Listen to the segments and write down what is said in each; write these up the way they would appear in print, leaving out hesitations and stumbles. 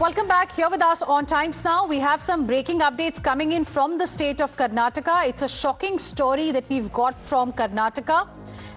Welcome back. Here with us on Times Now, we have some breaking updates coming in from the state of Karnataka. It's a shocking story that we've got from Karnataka.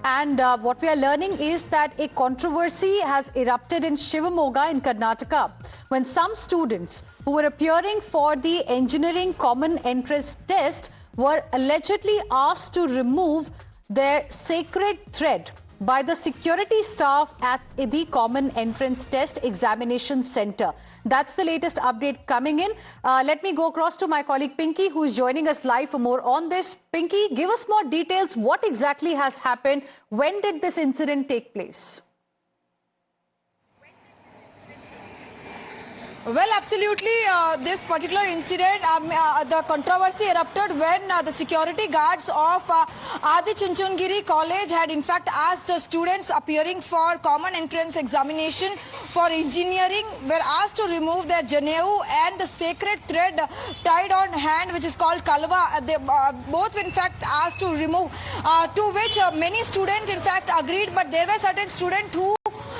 And what we are learning is that a controversy has erupted in Shivamogga in Karnataka when some students who were appearing for the engineering common entrance test were allegedly asked to remove their sacred thread by the security staff at the Common Entrance Test Examination Center. That's the latest update coming in. Let me go across to my colleague Pinky, who is joining us live for more on this. Pinky, give us more details. What exactly has happened? When did this incident take place? Well, absolutely. This particular incident, the controversy erupted when the security guards of Adi Chunchandgiri College had in fact asked the students appearing for common entrance examination for engineering were asked to remove their Janeu and the sacred thread tied on hand, which is called kalva. They both in fact asked to remove, to which many students in fact agreed, but there were certain students who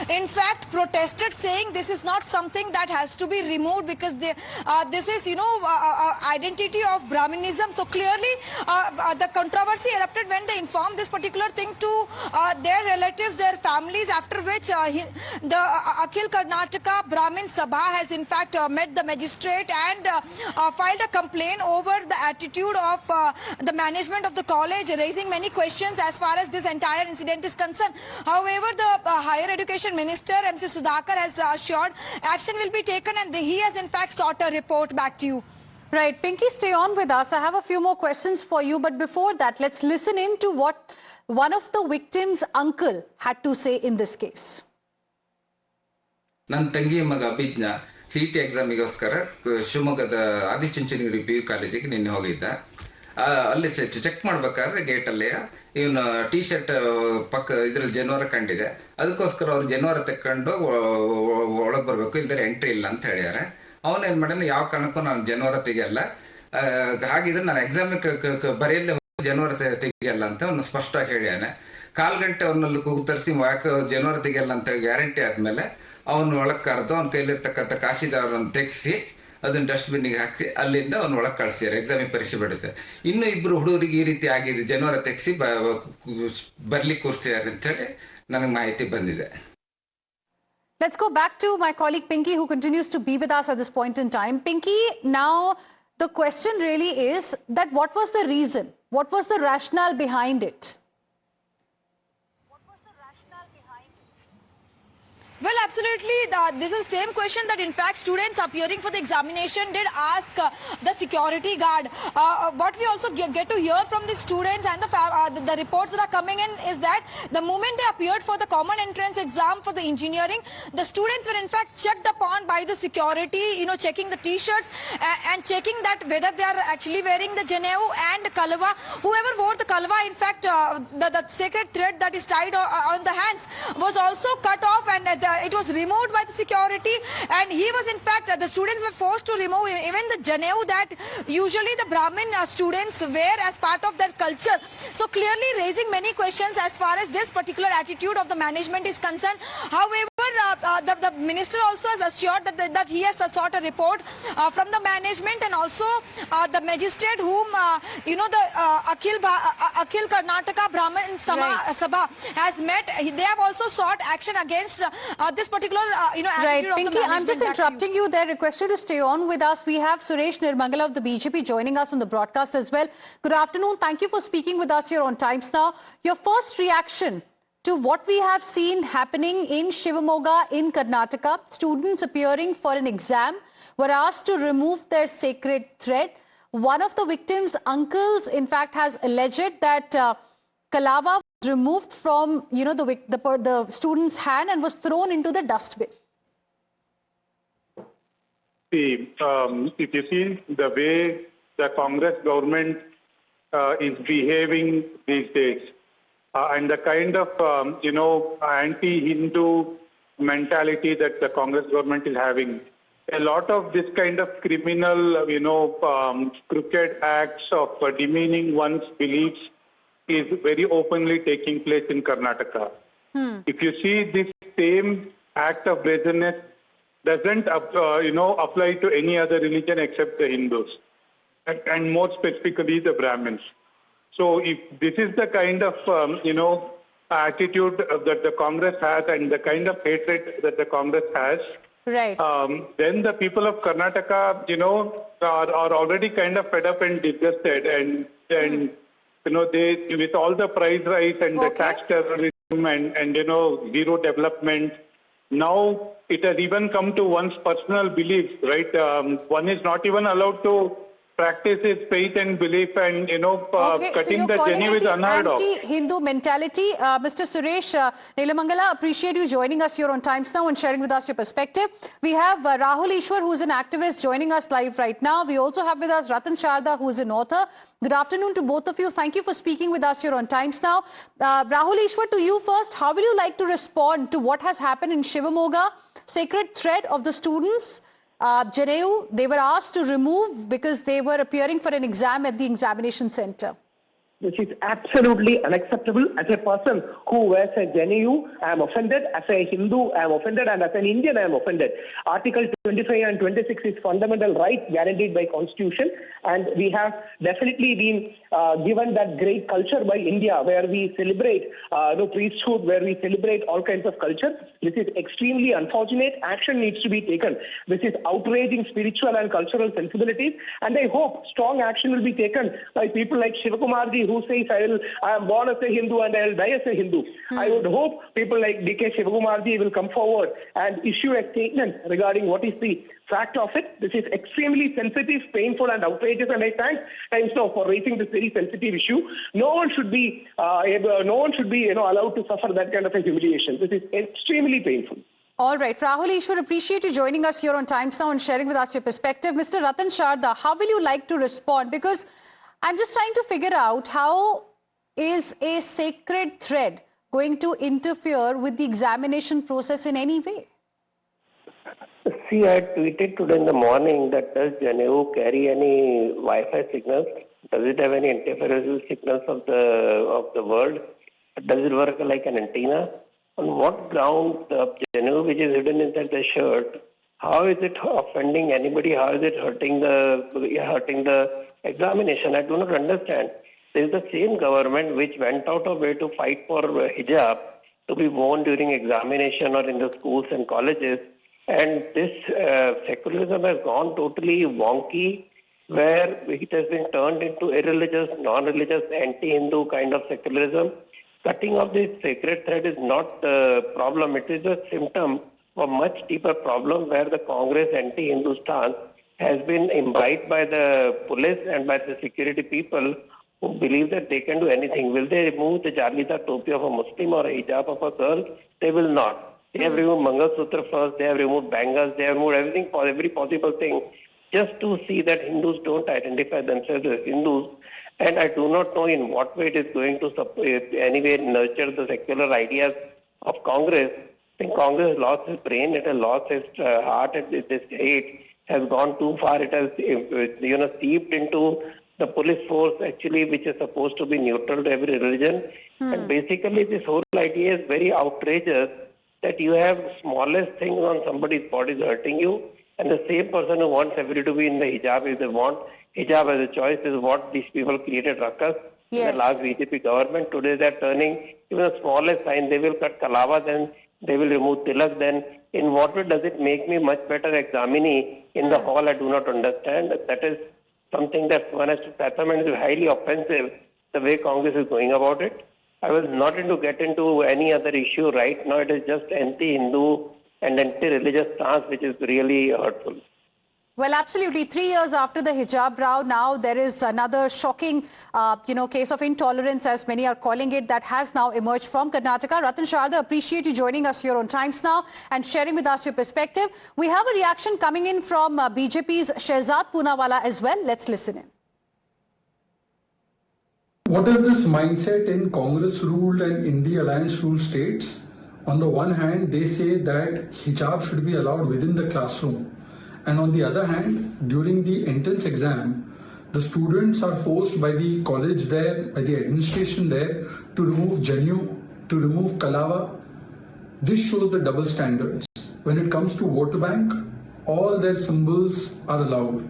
in fact protested, saying this is not something that has to be removed because this is, identity of Brahminism. So clearly the controversy erupted when they informed this particular thing to their relatives, their families, after which the Akhil Karnataka Brahmin Sabha has in fact met the magistrate and filed a complaint over the attitude of the management of the college, raising many questions as far as this entire incident is concerned. However, the Higher Education Minister MC Sudhakar has assured action will be taken, and he has in fact sought a report. Back to you. Right, Pinky, stay on with us. I have a few more questions for you, but before that, let's listen in to what one of the victims' uncle had to say in this case. ನನ್ನ ತಂಗಿ ಮಗ Abhijna CET ಎಕ್ಸಾಮಿಗೋಸ್ಕರ ಶಿವಮೊಗ್ಗದ Adichunchanagiri PU ಕಾಲೇಜಿಗೆ ನಿನ್ನೆ ಹೋಗಿದ್ದ. ಅಲ್ಲಿ check ಮಾಡ್ಬೇಕಾದ್ರೆ ಗೇಟಲ್ಲಿ ಇವನು ಟೀ ಶರ್ಟ್ ಪಕ್ಕ ಇದ್ರಲ್ಲಿ ಜನವರ ಕಂಡಿದೆ. ಅದಕ್ಕೋಸ್ಕರ ಅವ್ರು ಜನವರ ತಕೊಂಡು ಒಳಗೆ ಬರಬೇಕು, ಇಲ್ದರೆ ಎಂಟ್ರಿ ಇಲ್ಲ ಅಂತ ಹೇಳ್ಯಾರೆ. ಅವನೇನು ಮಾಡ್ಯಾನ, ಯಾವ ಕಾರಣಕ್ಕೂ ನಾನು ಜನವರ ತೆಗಿಯಲ್ಲ, ಹಾಗಿದ್ರೆ ನಾನು ಎಕ್ಸಾಮಿಗೆ ಬರೆಯಲ್ಲೇ ಜನವರ ತೆಗಿಯಲ್ಲ ಅಂತ ಅವನು ಸ್ಪಷ್ಟವಾಗಿ ಹೇಳ್ಯಾನೆ. ಕಾಲು ಗಂಟೆ ಅವನಲ್ಲಿ ಕೂತರಿಸಿ ಯಾಕೆ ಜನವರ ತೆಗಿಯಲ್ಲ ಅಂತ ಗ್ಯಾರಂಟಿ ಆದಮೇಲೆ ಅವನು ಒಳಗೆ ಕರೆದು ಅವನ ಕೈಲಿರ್ತಕ್ಕಂಥ ಕಾಶಿದಾರನ್ನು ತೆಗೆಸಿ ಅದನ್ನ ಡಸ್ಟ್ಬಿನ್ನಿಗೆ ಹಾಕಿ ಅಲ್ಲಿಂದ ಅವ್ನು ಒಳಗೆ ಕಳಿಸ್ಯಾರ. ಎಕ್ಸಾಮಿಗೆ ಪರೀಕ್ಷೆ ಬಿಡುತ್ತೆ. ಇನ್ನು ಇಬ್ಬರು ಹುಡುಗರಿಗೆ ಈ ರೀತಿ ಆಗಿದೆ, ಜನವರ ತೆಗೆಸಿ ಬರ್ಲಿಕ್ಕೆ ಕೂರಿಸ್ಯಾರ ಅಂತೇಳಿ ನನಗೆ ಮಾಹಿತಿ ಬಂದಿದೆ. Let's go back to my colleague Pinky, who continues to be with us at this point in time. Pinky, now the question really is that what was the reason? What was the rationale behind it? Well, absolutely. This is the same question that in fact students appearing for the examination did ask the security guard. What we also get to hear from the students and the reports that are coming in is that the moment they appeared for the common entrance exam for the engineering, the students were in fact checked upon by the security, checking the t-shirts and checking that whether they are actually wearing the Janeu and kalva. Whoever wore the kalva, in fact, the sacred thread that is tied on the hands was also cut off, and it was removed by the security, and he was in fact, the students were forced to remove even the Janeu that usually the Brahmin students wear as part of their culture. So clearly raising many questions as far as this particular attitude of the management is concerned. However, the minister also has assured that he has sought a report from the management, and also the magistrate whom the Akhil Karnataka Brahmin Sabha has met. They have also sought action against this particular attitude right, of Pinky, the management. I'm just interrupting you there. Request you to stay on with us. We have Suresh Nirmangala of the BJP joining us on the broadcast as well. Good afternoon. Thank you for speaking with us here on Times Now. Your first reaction to what we have seen happening in Shivamogga in Karnataka. Students appearing for an exam were asked to remove their sacred thread. One of the victims' uncles, in fact, has alleged that kalava was removed from, the student's hand and was thrown into the dustbin. See, if you see the way the Congress government is behaving these days, and the kind of, anti-Hindu mentality that the Congress government is having, a lot of this kind of criminal, crooked acts of demeaning one's beliefs is very openly taking place in Karnataka. If you see this same act of brazenness doesn't apply to any other religion except the Hindus, and more specifically the Brahmins. So if this is the kind of attitude that the Congress has and the kind of hatred that the Congress has, Right. then the people of Karnataka, are already kind of fed up and disgusted, and they, with all the price rise and the tax terrorism and zero development, now it has even come to one's personal beliefs, right? One is not even allowed to practice his faith and belief, and cutting the Janeu is unheard of. Anti-Hindu mentality. Mr. Suresh Nelamangala, appreciate you joining us here on Times Now and sharing with us your perspective. We have Rahul Ishwar, who is an activist, joining us live right now. We also have with us Ratan Sharda, who is an author. Good afternoon to both of you. Thank you for speaking with us here on Times Now. Rahul Ishwar, to you first. How will you like to respond to what has happened in Shivamogga? Sacred thread of the students. Janeu, they were asked to remove because they were appearing for an exam at the examination center. Which is absolutely unacceptable. As a person who wears a Janeu, I am offended. As a Hindu, I am offended. And as an Indian, I am offended. Article 25 and 26 is fundamental right guaranteed by Constitution. And we have definitely been given that great culture by India, where we celebrate priesthood, where we celebrate all kinds of culture. This is extremely unfortunate. Action needs to be taken. This is outraging spiritual and cultural sensibilities. And I hope strong action will be taken by people like Shivakumarji, who says, I am born as a Hindu and I will die as a Hindu. I would hope people like D.K. Shivakumarji will come forward and issue a statement regarding what is the fact of it. This is extremely sensitive, painful and outrageous, and I thank Times Now for raising this very sensitive issue. No one should be allowed to suffer that kind of a humiliation. This is extremely painful. All right. Rahul Ishwar, appreciate you joining us here on Times Now and sharing with us your perspective. Mr. Ratan Sharda, how will you like to respond? Because I'm just trying to figure out how is a sacred thread going to interfere with the examination process in any way? See, I tweeted today in the morning that does Janeu carry any Wi-Fi signals? Does it have any interference with signals of the world? Does it work like an antenna? On what ground the Janeu, which is hidden inside the shirt, how is it offending anybody? How is it hurting the examination? I do not understand. This is the same government which went out of way to fight for hijab to be worn during examination or in the schools and colleges. And this secularism has gone totally wonky, where it has been turned into irreligious, non-religious, anti-Hindu kind of secularism. Cutting off this sacred thread is not the problem. It is a symptom of a much deeper problem, where the Congress anti-Hindu stance has been imbibed by the police and by the security people who believe that they can do anything. Will they remove the Jalita topi of a Muslim or a hijab of a girl? They will not. They have removed Mangal Sutra first, they have removed bangles, they have removed everything, for every possible thing, just to see that Hindus don't identify themselves as Hindus. And I do not know in what way it is going to anyway nurture the secular ideas of Congress. I think Congress lost its brain, it has lost its heart, and this hate has gone too far. It has seeped into the police force, actually, which is supposed to be neutral to every religion. And basically this whole idea is very outrageous, that you have smallest things on somebody's body is hurting you, and the same person who wants everybody to be in the hijab, if they want hijab as a choice, is what these people created ruckus in the last BJP government. Today they are turning even the smallest sign, they will cut kalava, then they will remove tilak. Then in what way does it make me much better examinee in the hall? I do not understand. That is something that one has to fathom, and is highly offensive the way Congress is going about it. I was not into get into any other issue right now. It is just anti-Hindu and anti-religious stance which is really hurtful. Well, absolutely. 3 years after the hijab row, now there is another shocking, case of intolerance, as many are calling it, that has now emerged from Karnataka. Ratan Sharda, appreciate you joining us here on Times Now and sharing with us your perspective. We have a reaction coming in from BJP's Shehzad Poonawalla as well. Let's listen in. What is this mindset in Congress-ruled and India Alliance-ruled states? On the one hand, they say that hijab should be allowed within the classroom. And on the other hand, during the entrance exam, the students are forced by the college there, by the administration there, to remove Janeu, to remove Kalava. This shows the double standards. when it comes to vote bank, all their symbols are allowed.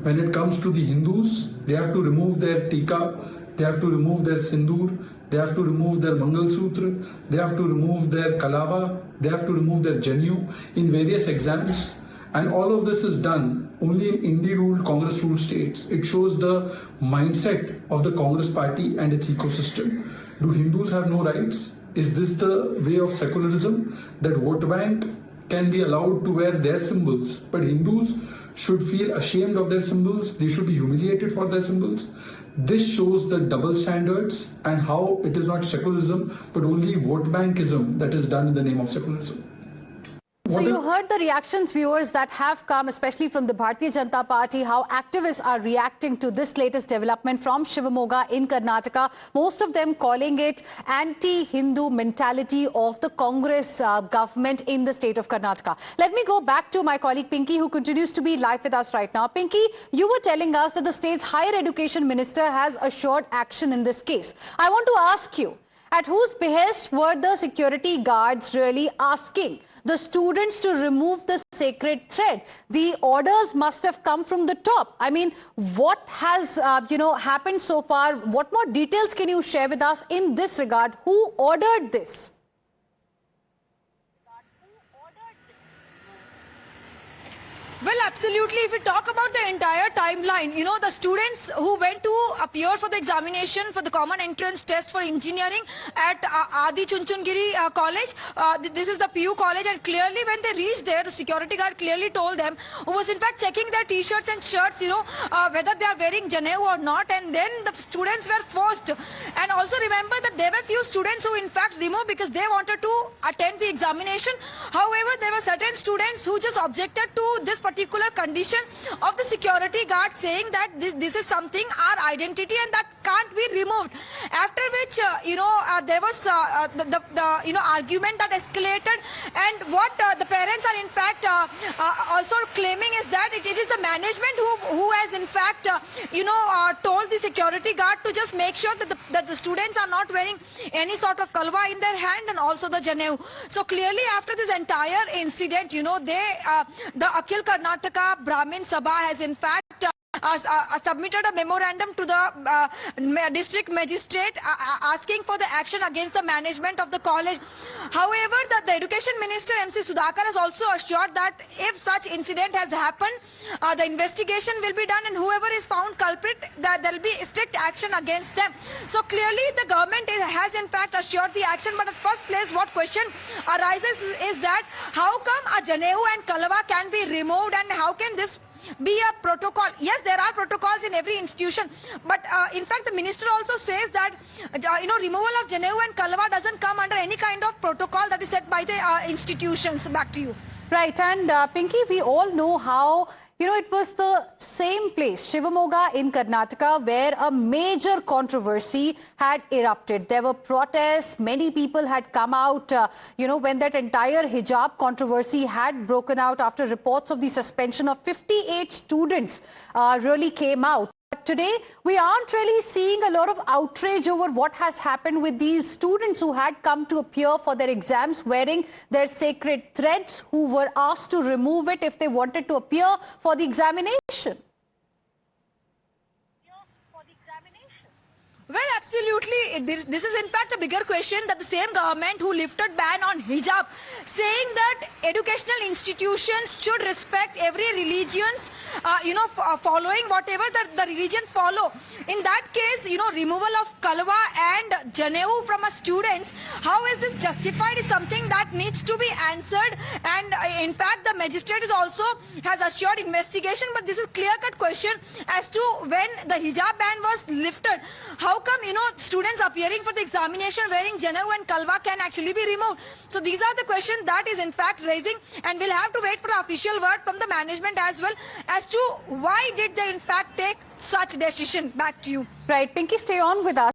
When it comes to the Hindus, they have to remove their tika, they have to remove their sindoor, they have to remove their Mangal Sutra, they have to remove their Kalava, they have to remove their Janeu in various exams. And all of this is done only in India-ruled, Congress-ruled states. It shows the mindset of the Congress party and its ecosystem. Do Hindus have no rights? Is this the way of secularism? That vote bank can be allowed to wear their symbols, but Hindus should feel ashamed of their symbols. They should be humiliated for their symbols. This shows the double standards and how it is not secularism, but only vote bankism that is done in the name of secularism. So you heard the reactions, viewers, that have come, especially from the Bharatiya Janata Party, how activists are reacting to this latest development from Shivamogga in Karnataka. Most of them calling it anti-Hindu mentality of the Congress government in the state of Karnataka. Let me go back to my colleague Pinky, who continues to be live with us right now. Pinky, you were telling us that the state's higher education minister has assured action in this case. I want to ask you, at whose behest were the security guards really asking the students to remove the sacred thread? The orders must have come from the top. I mean, what has happened so far? What more details can you share with us in this regard? Who ordered this? Well, absolutely. If we talk about the entire timeline, the students who went to appear for the examination for the common entrance test for engineering at Adi Chunchungiri College, this is the PU college, and clearly when they reached there, the security guard clearly told them, who was in fact checking their t-shirts and shirts, whether they are wearing Janeu or not, and then the students were forced. And also remember that there were few students who in fact removed because they wanted to attend the examination. However, there were certain students who just objected to this particular condition of the security guard, saying that this is something, our identity, and that can't be removed. After which, there was the argument that escalated, and what the parents are in fact also claiming is that it is the management who has in fact told the security guard to just make sure that the students are not wearing any sort of kalwa in their hand, and also the Janeu. So clearly, after this entire incident, the Akhil Karnataka Brahmin Sabha has in fact submitted a memorandum to the district magistrate asking for the action against the management of the college. However, the education minister MC Sudhakar has also assured that if such incident has happened, the investigation will be done, and whoever is found culprit, that there will be strict action against them. So clearly the government has in fact assured the action, but at first place what question arises is that how come a Janeu and Kalava can be removed, and how can this be a protocol? Yes, there are protocols in every institution, but in fact the minister also says that removal of Janeu and Kalava doesn't come under any kind of protocol that is set by the institutions. Back to you. Right, and Pinky, we all know how it was the same place, Shivamogga in Karnataka, where a major controversy had erupted. There were protests, many people had come out, when that entire hijab controversy had broken out after reports of the suspension of 58 students really came out. But today, we aren't really seeing a lot of outrage over what has happened with these students who had come to appear for their exams wearing their sacred threads, who were asked to remove it if they wanted to appear for the examination. Well, absolutely. This is in fact a bigger question, that the same government who lifted ban on hijab, saying that educational institutions should respect every religion's, following whatever the religion follow. In that case, removal of kalwa and Janeu from a students, how is this justified is something that needs to be answered. And in fact, the magistrate is also has assured investigation, but this is clear-cut question as to when the hijab ban was lifted. How come, students appearing for the examination wearing Janeu and Kalwa can actually be removed? So these are the questions that is in fact raising, and we'll have to wait for the official word from the management as well as to why did they in fact take such decision. Back to you. Right, Pinky, stay on with us.